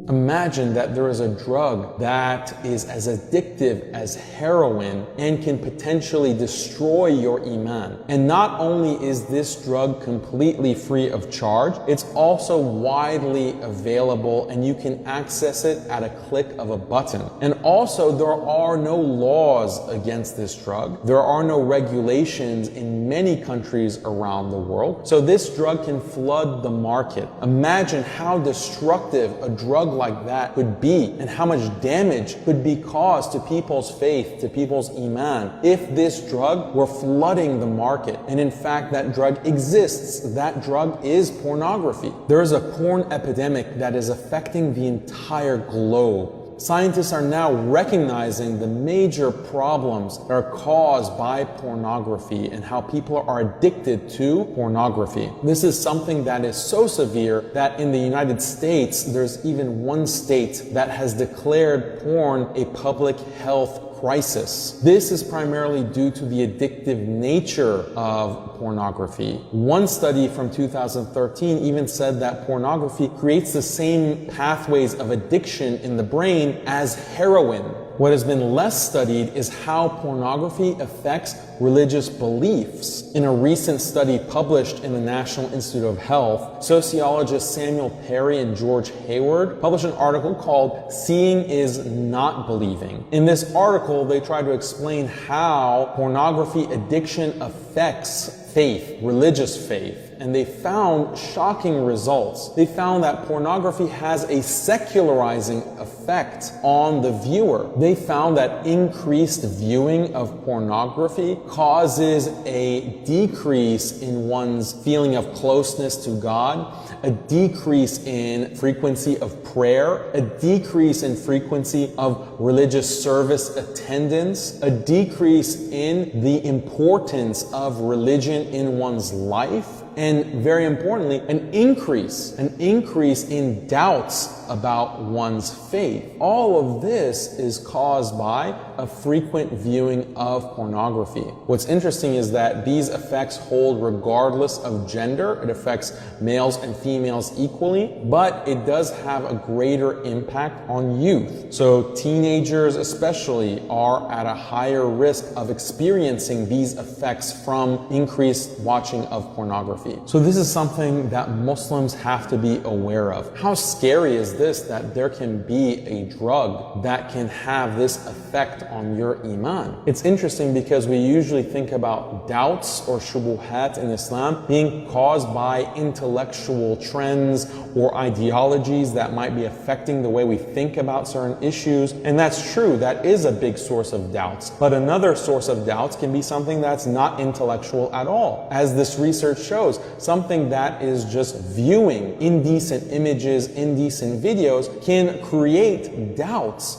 Imagine that there is a drug that is as addictive as heroin and can potentially destroy your iman. And not only is this drug completely free of charge, it's also widely available and you can access it at a click of a button. And also there are no laws against this drug. There are no regulations in many countries around the world. So this drug can flood the market. Imagine how destructive a drug like that could be and how much damage could be caused to people's faith, to people's iman, if this drug were flooding the market. And in fact, that drug exists. That drug is pornography. There is a porn epidemic that is affecting the entire globe. Scientists are now recognizing the major problems that are caused by pornography and how people are addicted to pornography. This is something that is so severe that in the United States, there's even one state that has declared porn a public health crisis. This is primarily due to the addictive nature of pornography. One study from 2013 even said that pornography creates the same pathways of addiction in the brain as heroin. What has been less studied is how pornography affects religious beliefs. In a recent study published in the National Institute of Health, sociologists Samuel Perry and George Hayward published an article called "Seeing is Not Believing." In this article, they try to explain how pornography addiction affects faith, religious faith. And they found shocking results. They found that pornography has a secularizing effect on the viewer. They found that increased viewing of pornography causes a decrease in one's feeling of closeness to God, a decrease in frequency of prayer, a decrease in frequency of religious service attendance, a decrease in the importance of religion in one's life, and very importantly, an increase in doubts about one's faith. All of this is caused by a frequent viewing of pornography. What's interesting is that these effects hold regardless of gender. It affects males and females equally, but it does have a greater impact on youth. So teenagers especially are at a higher risk of experiencing these effects from increased watching of pornography. So this is something that Muslims have to be aware of. How scary is this, that there can be a drug that can have this effect on your iman? It's interesting because we usually think about doubts or shubuhat in Islam being caused by intellectual trends or ideologies that might be affecting the way we think about certain issues. And that's true, that is a big source of doubts. But another source of doubts can be something that's not intellectual at all. As this research shows, something that is just viewing indecent images, indecent videos can create doubts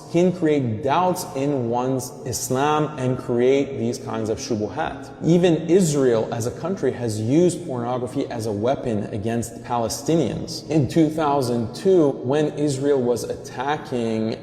in one's Islam and create these kinds of shubuhat. Even Israel as a country has used pornography as a weapon against Palestinians. In 2002, when Israel was attacking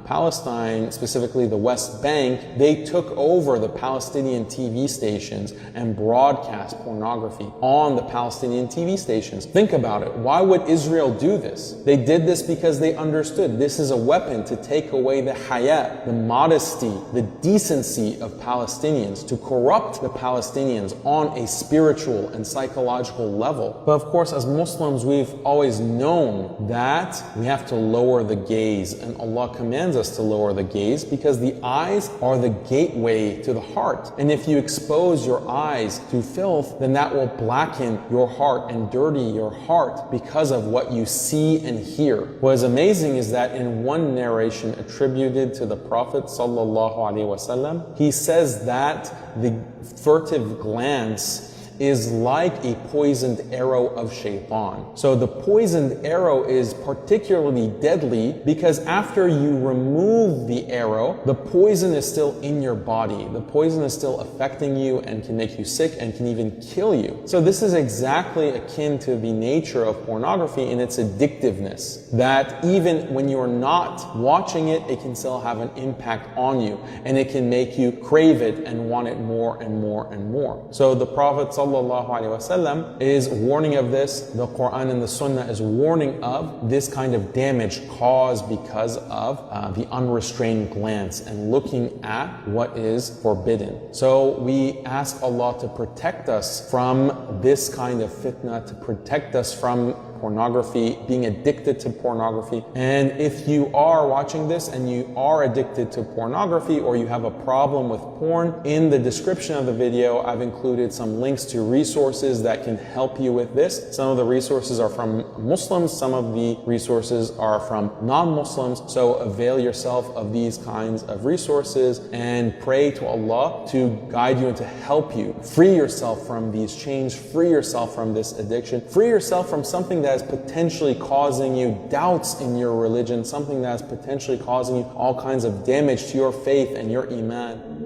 Palestine, specifically the West Bank, they took over the Palestinian TV stations and broadcast pornography on the Palestinian TV stations. Think about it. Why would Israel do this? They did this because they understood this is a weapon to take away the haya, the modesty, the decency of Palestinians, to corrupt the Palestinians on a spiritual and psychological level. But of course, as Muslims, we've always known that we have to lower the gaze, and Allah commands us to lower the gaze because the eyes are the gateway to the heart. And if you expose your eyes to filth, then that will blacken your heart and dirty your heart because of what you see and hear. What is amazing is that in one narration attributed to the Prophet ﷺ, he says that the furtive glance is like a poisoned arrow of shaitan. So the poisoned arrow is particularly deadly because after you remove the arrow, the poison is still in your body. The poison is still affecting you and can make you sick and can even kill you. So this is exactly akin to the nature of pornography in its addictiveness, that even when you're not watching it, it can still have an impact on you and it can make you crave it and want it more and more and more. So the Prophet sallallahu alaihi wasallam is warning of this. The Quran and the Sunnah is warning of this kind of damage caused because of the unrestrained glance and looking at what is forbidden. So we ask Allah to protect us from this kind of fitna, to protect us from pornography, being addicted to pornography. And if you are watching this and you are addicted to pornography, or you have a problem with porn, in the description of the video I've included some links to resources that can help you with this. Some of the resources are from Muslims, some of the resources are from non-Muslims, so avail yourself of these kinds of resources and pray to Allah to guide you and to help you free yourself from these chains, free yourself from this addiction, free yourself from something that is potentially causing you doubts in your religion, something that is potentially causing you all kinds of damage to your faith and your iman.